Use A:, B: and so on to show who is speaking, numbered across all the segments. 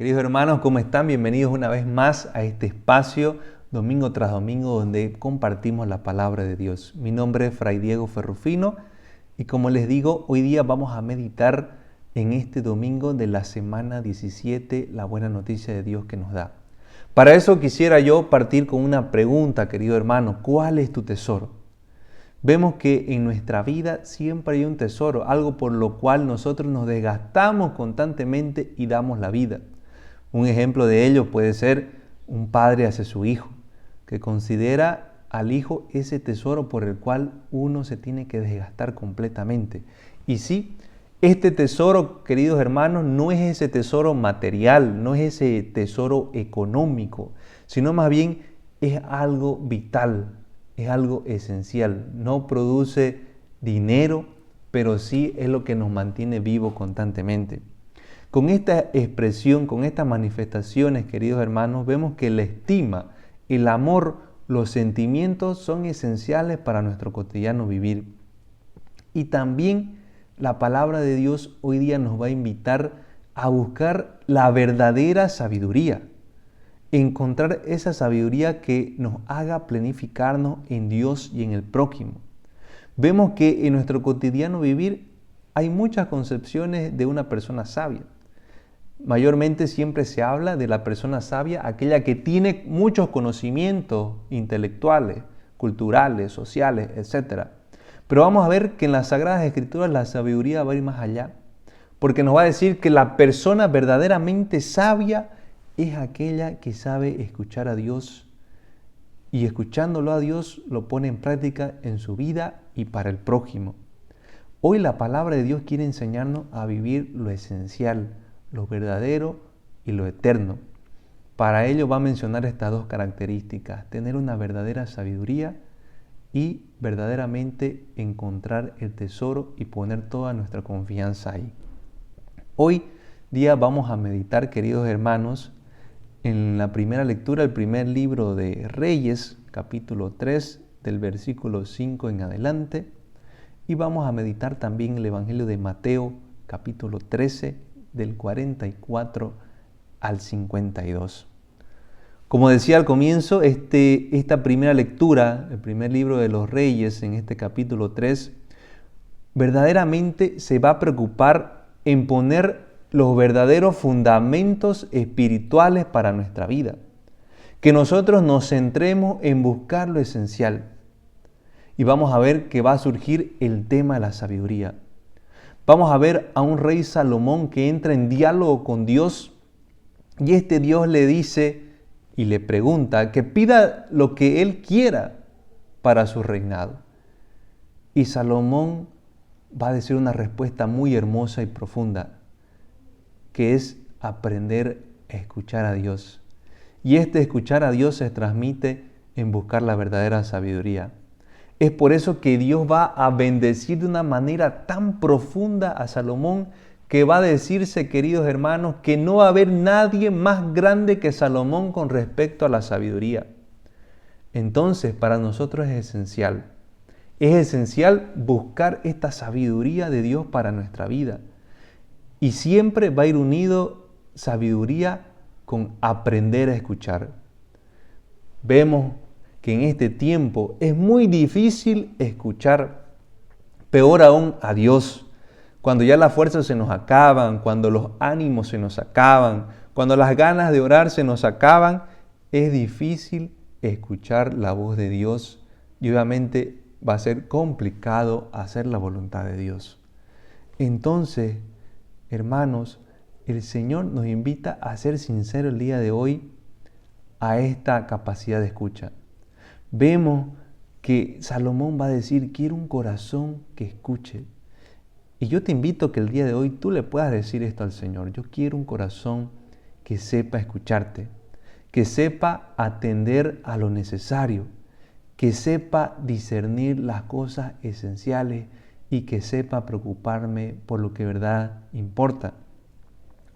A: Queridos hermanos, ¿cómo están? Bienvenidos una vez más a este espacio, domingo tras domingo, donde compartimos la palabra de Dios. Mi nombre es Fray Diego Ferrufino y como les digo, hoy día vamos a meditar en este domingo de la semana 17, la buena noticia de Dios que nos da. Para eso quisiera yo partir con una pregunta, querido hermano. ¿Cuál es tu tesoro? Vemos que en nuestra vida siempre hay un tesoro, algo por lo cual nosotros nos desgastamos constantemente y damos la vida. Un ejemplo de ello puede ser un padre hacia su hijo, que considera al hijo ese tesoro por el cual uno se tiene que desgastar completamente. Y sí, este tesoro, queridos hermanos, no es ese tesoro material, no es ese tesoro económico, sino más bien es algo vital, es algo esencial. No produce dinero, pero sí es lo que nos mantiene vivos constantemente. Con esta expresión, con estas manifestaciones, queridos hermanos, vemos que la estima, el amor, los sentimientos son esenciales para nuestro cotidiano vivir. Y también la palabra de Dios hoy día nos va a invitar a buscar la verdadera sabiduría, encontrar esa sabiduría que nos haga planificarnos en Dios y en el prójimo. Vemos que en nuestro cotidiano vivir hay muchas concepciones de una persona sabia. Mayormente siempre se habla de la persona sabia, aquella que tiene muchos conocimientos intelectuales, culturales, sociales, etc. Pero vamos a ver que en las Sagradas Escrituras la sabiduría va a ir más allá, porque nos va a decir que la persona verdaderamente sabia es aquella que sabe escuchar a Dios y escuchándolo a Dios lo pone en práctica en su vida y para el prójimo. Hoy la palabra de Dios quiere enseñarnos a vivir lo esencial, lo verdadero y lo eterno. Para ello va a mencionar estas dos características: tener una verdadera sabiduría y verdaderamente encontrar el tesoro y poner toda nuestra confianza ahí. Hoy día vamos a meditar, queridos hermanos, en la primera lectura, el primer libro de Reyes, capítulo 3, del versículo 5 en adelante, y vamos a meditar también el Evangelio de Mateo, capítulo 13, del 44 al 52. Como decía al comienzo, esta primera lectura, el primer libro de los Reyes, en este capítulo 3, verdaderamente se va a preocupar en poner los verdaderos fundamentos espirituales para nuestra vida. Que nosotros nos centremos en buscar lo esencial. Y vamos a ver que va a surgir el tema de la sabiduría. Vamos a ver a un rey Salomón que entra en diálogo con Dios y este Dios le dice y le pregunta que pida lo que él quiera para su reinado. Y Salomón va a decir una respuesta muy hermosa y profunda, que es aprender a escuchar a Dios. Y este escuchar a Dios se transmite en buscar la verdadera sabiduría. Es por eso que Dios va a bendecir de una manera tan profunda a Salomón que va a decirse, queridos hermanos, que no va a haber nadie más grande que Salomón con respecto a la sabiduría. Entonces, para nosotros es esencial. Es esencial buscar esta sabiduría de Dios para nuestra vida. Y siempre va a ir unido sabiduría con aprender a escuchar. Vemos que en este tiempo es muy difícil escuchar, peor aún a Dios. Cuando ya las fuerzas se nos acaban, cuando los ánimos se nos acaban, cuando las ganas de orar se nos acaban, es difícil escuchar la voz de Dios y obviamente va a ser complicado hacer la voluntad de Dios. Entonces, hermanos, el Señor nos invita a ser sinceros el día de hoy a esta capacidad de escucha. Vemos que Salomón va a decir, quiero un corazón que escuche. Y yo te invito a que el día de hoy tú le puedas decir esto al Señor. Yo quiero un corazón que sepa escucharte, que sepa atender a lo necesario, que sepa discernir las cosas esenciales y que sepa preocuparme por lo que de verdad importa.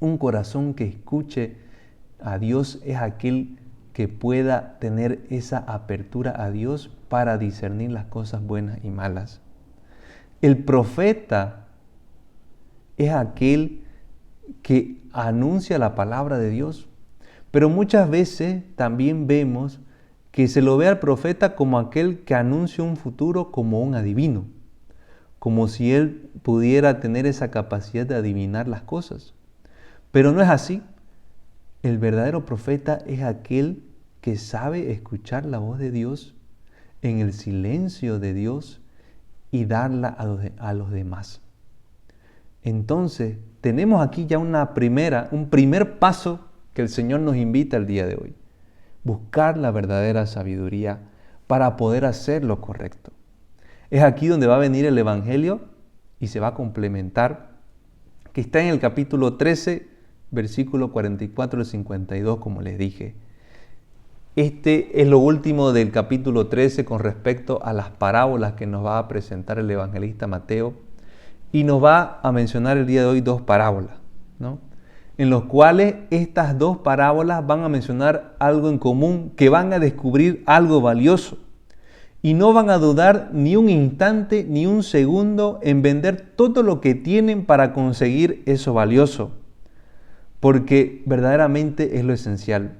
A: Un corazón que escuche a Dios es aquel que pueda tener esa apertura a Dios para discernir las cosas buenas y malas. El profeta es aquel que anuncia la palabra de Dios. Pero muchas veces también vemos que se lo ve al profeta como aquel que anuncia un futuro como un adivino, como si él pudiera tener esa capacidad de adivinar las cosas. Pero no es así. El verdadero profeta es aquel que sabe escuchar la voz de Dios en el silencio de Dios y darla a los demás. Entonces, tenemos aquí ya un primer paso que el Señor nos invita el día de hoy. Buscar la verdadera sabiduría para poder hacer lo correcto. Es aquí donde va a venir el Evangelio y se va a complementar, que está en el capítulo 13, versículo 44 al 52, como les dije. Este es lo último del capítulo 13 con respecto a las parábolas que nos va a presentar el evangelista Mateo. Y nos va a mencionar el día de hoy dos parábolas, ¿no? En los cuales estas dos parábolas van a mencionar algo en común, que van a descubrir algo valioso. Y no van a dudar ni un instante, ni un segundo en vender todo lo que tienen para conseguir eso valioso. Porque verdaderamente es lo esencial.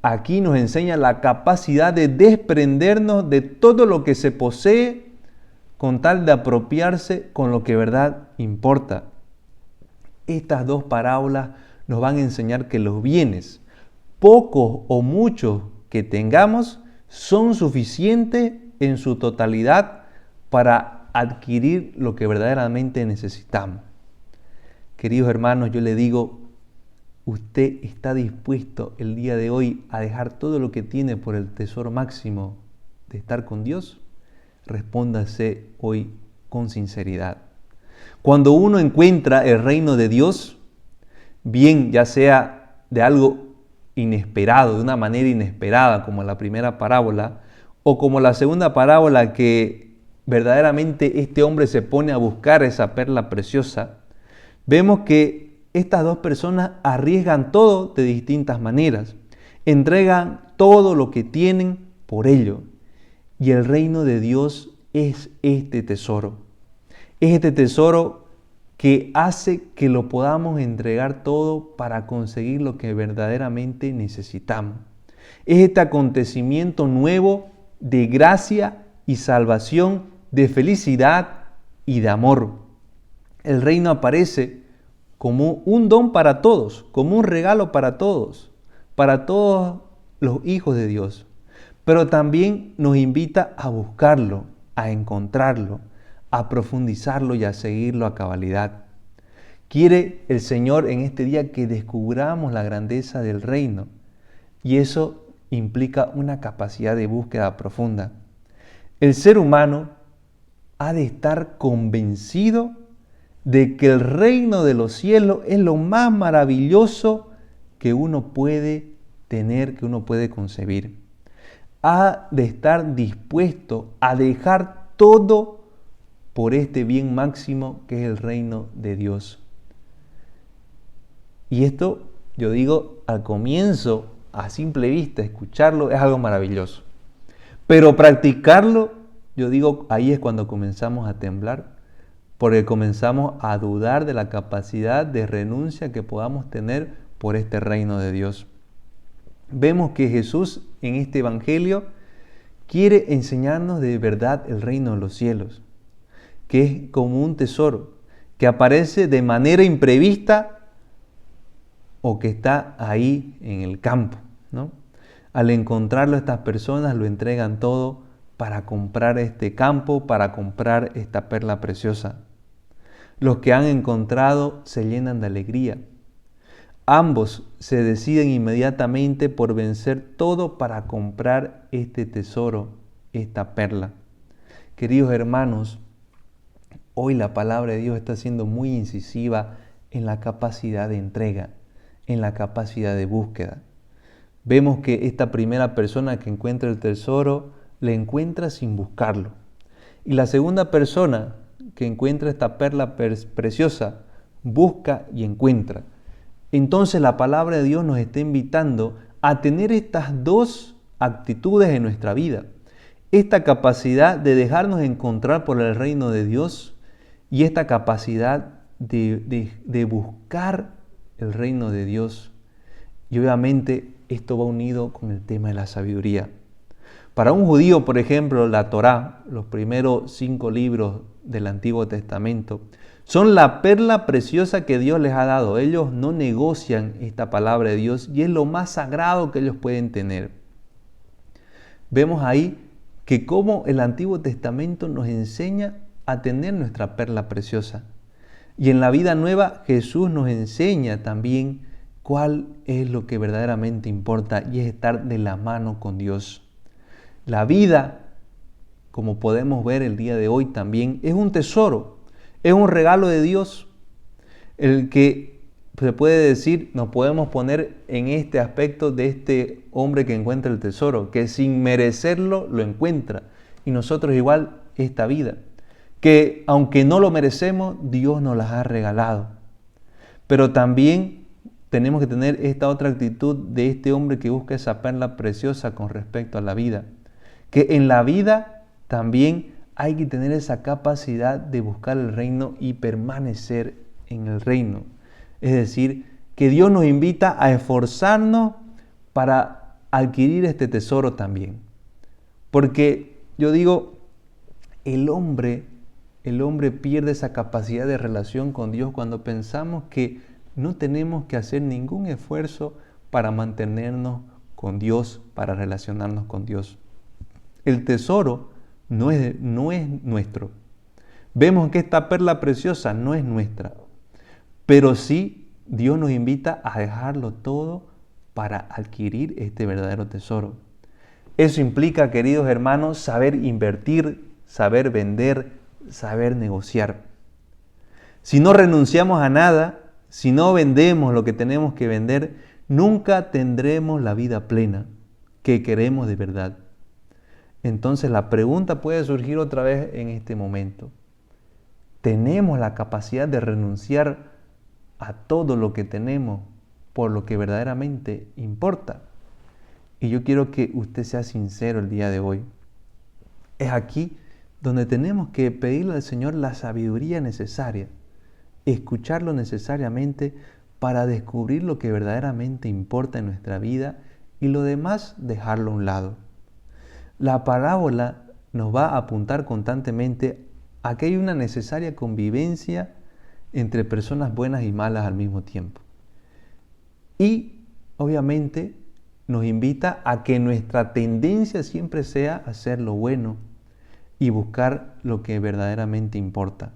A: Aquí nos enseña la capacidad de desprendernos de todo lo que se posee con tal de apropiarse con lo que verdad importa. Estas dos parábolas nos van a enseñar que los bienes, pocos o muchos que tengamos, son suficientes en su totalidad para adquirir lo que verdaderamente necesitamos. Queridos hermanos, yo le digo, ¿usted está dispuesto el día de hoy a dejar todo lo que tiene por el tesoro máximo de estar con Dios? Respóndase hoy con sinceridad. Cuando uno encuentra el reino de Dios, bien ya sea de algo inesperado, de una manera inesperada, como la primera parábola, o como la segunda parábola que verdaderamente este hombre se pone a buscar esa perla preciosa, vemos que estas dos personas arriesgan todo de distintas maneras, entregan todo lo que tienen por ello. Y el reino de Dios es este tesoro. Es este tesoro que hace que lo podamos entregar todo para conseguir lo que verdaderamente necesitamos. Es este acontecimiento nuevo de gracia y salvación, de felicidad y de amor. El reino aparece como un don para todos, como un regalo para todos los hijos de Dios. Pero también nos invita a buscarlo, a encontrarlo, a profundizarlo y a seguirlo a cabalidad. Quiere el Señor en este día que descubramos la grandeza del reino, y eso implica una capacidad de búsqueda profunda. El ser humano ha de estar convencido de que el reino de los cielos es lo más maravilloso que uno puede tener, que uno puede concebir. Ha de estar dispuesto a dejar todo por este bien máximo que es el reino de Dios. Y esto, yo digo, al comienzo, a simple vista, escucharlo es algo maravilloso. Pero practicarlo, yo digo, ahí es cuando comenzamos a temblar, porque comenzamos a dudar de la capacidad de renuncia que podamos tener por este reino de Dios. Vemos que Jesús en este evangelio quiere enseñarnos de verdad el reino de los cielos, que es como un tesoro que aparece de manera imprevista o que está ahí en el campo, ¿no? Al encontrarlo, estas personas lo entregan todo para comprar este campo, para comprar esta perla preciosa. Los que han encontrado se llenan de alegría. Ambos se deciden inmediatamente por vencer todo para comprar este tesoro, esta perla. Queridos hermanos, hoy la palabra de Dios está siendo muy incisiva en la capacidad de entrega, en la capacidad de búsqueda. Vemos que esta primera persona que encuentra el tesoro, le encuentra sin buscarlo. Y la segunda persona que encuentra esta perla preciosa, busca y encuentra. Entonces la palabra de Dios nos está invitando a tener estas dos actitudes en nuestra vida. Esta capacidad de dejarnos encontrar por el reino de Dios y esta capacidad de buscar el reino de Dios. Y obviamente esto va unido con el tema de la sabiduría. Para un judío, por ejemplo, la Torá, los primeros 5 libros del Antiguo Testamento, son la perla preciosa que Dios les ha dado. Ellos no negocian esta palabra de Dios y es lo más sagrado que ellos pueden tener. Vemos ahí que cómo el Antiguo Testamento nos enseña a tener nuestra perla preciosa. Y en la vida nueva Jesús nos enseña también cuál es lo que verdaderamente importa y es estar de la mano con Dios. La vida, como podemos ver el día de hoy también, es un tesoro, es un regalo de Dios, el que se puede decir, nos podemos poner en este aspecto de este hombre que encuentra el tesoro, que sin merecerlo lo encuentra. Y nosotros igual esta vida, que aunque no lo merecemos, Dios nos las ha regalado. Pero también tenemos que tener esta otra actitud de este hombre que busca esa perla preciosa con respecto a la vida. Que en la vida también hay que tener esa capacidad de buscar el reino y permanecer en el reino. Es decir, que Dios nos invita a esforzarnos para adquirir este tesoro también. Porque yo digo, el hombre pierde esa capacidad de relación con Dios cuando pensamos que no tenemos que hacer ningún esfuerzo para mantenernos con Dios, para relacionarnos con Dios. El tesoro no es nuestro. Vemos que esta perla preciosa no es nuestra, pero sí Dios nos invita a dejarlo todo para adquirir este verdadero tesoro. Eso implica, queridos hermanos, saber invertir, saber vender, saber negociar. Si no renunciamos a nada, si no vendemos lo que tenemos que vender, nunca tendremos la vida plena que queremos de verdad. Entonces la pregunta puede surgir otra vez en este momento. ¿Tenemos la capacidad de renunciar a todo lo que tenemos por lo que verdaderamente importa? Y yo quiero que usted sea sincero el día de hoy. Es aquí donde tenemos que pedirle al Señor la sabiduría necesaria, escucharlo necesariamente para descubrir lo que verdaderamente importa en nuestra vida y lo demás dejarlo a un lado. La parábola nos va a apuntar constantemente a que hay una necesaria convivencia entre personas buenas y malas al mismo tiempo. Y obviamente nos invita a que nuestra tendencia siempre sea hacer lo bueno y buscar lo que verdaderamente importa.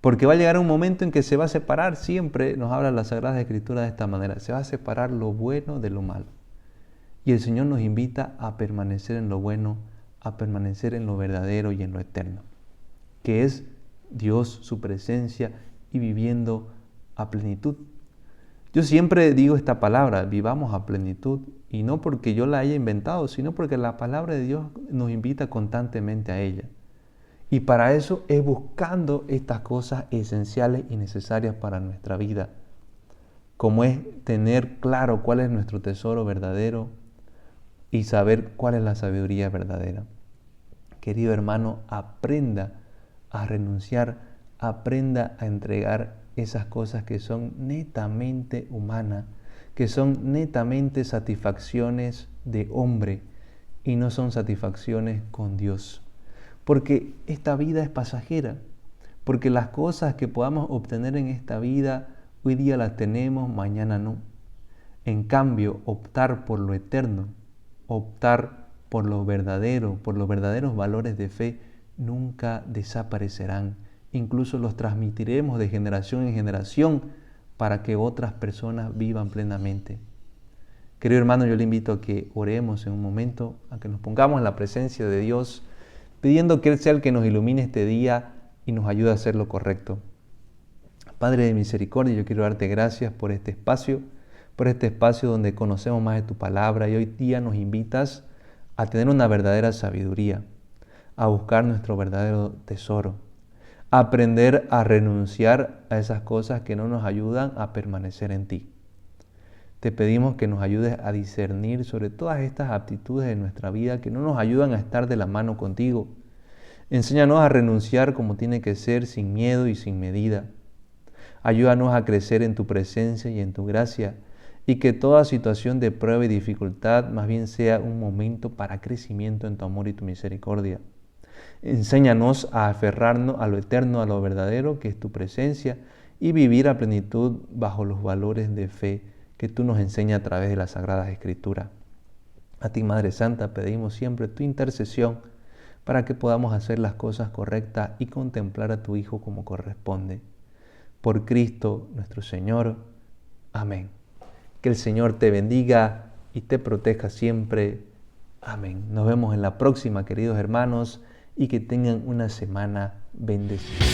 A: Porque va a llegar un momento en que se va a separar, siempre nos habla la Sagrada Escritura de esta manera, se va a separar lo bueno de lo malo. Y el Señor nos invita a permanecer en lo bueno, a permanecer en lo verdadero y en lo eterno, que es Dios, su presencia y viviendo a plenitud. Yo siempre digo esta palabra, vivamos a plenitud, y no porque yo la haya inventado, sino porque la palabra de Dios nos invita constantemente a ella. Y para eso es buscando estas cosas esenciales y necesarias para nuestra vida, como es tener claro cuál es nuestro tesoro verdadero y saber cuál es la sabiduría verdadera. Querido hermano, aprenda a renunciar, aprenda a entregar esas cosas que son netamente humanas, que son netamente satisfacciones de hombre y no son satisfacciones con Dios. Porque esta vida es pasajera, porque las cosas que podamos obtener en esta vida, hoy día las tenemos, mañana no. En cambio, optar por lo eterno, optar por lo verdadero, por los verdaderos valores de fe, nunca desaparecerán. Incluso los transmitiremos de generación en generación para que otras personas vivan plenamente. Querido hermano, yo le invito a que oremos en un momento, a que nos pongamos en la presencia de Dios, pidiendo que Él sea el que nos ilumine este día y nos ayude a hacer lo correcto. Padre de misericordia, yo quiero darte gracias por este espacio donde conocemos más de tu palabra, y hoy día nos invitas a tener una verdadera sabiduría, a buscar nuestro verdadero tesoro, a aprender a renunciar a esas cosas que no nos ayudan a permanecer en ti. Te pedimos que nos ayudes a discernir sobre todas estas aptitudes de nuestra vida que no nos ayudan a estar de la mano contigo. Enséñanos a renunciar como tiene que ser, sin miedo y sin medida. Ayúdanos a crecer en tu presencia y en tu gracia, y que toda situación de prueba y dificultad más bien sea un momento para crecimiento en tu amor y tu misericordia. Enséñanos a aferrarnos a lo eterno, a lo verdadero, que es tu presencia, y vivir a plenitud bajo los valores de fe que tú nos enseñas a través de las Sagradas Escrituras. A ti, Madre Santa, pedimos siempre tu intercesión para que podamos hacer las cosas correctas y contemplar a tu Hijo como corresponde. Por Cristo nuestro Señor. Amén. Que el Señor te bendiga y te proteja siempre. Amén. Nos vemos en la próxima, queridos hermanos, y que tengan una semana bendecida.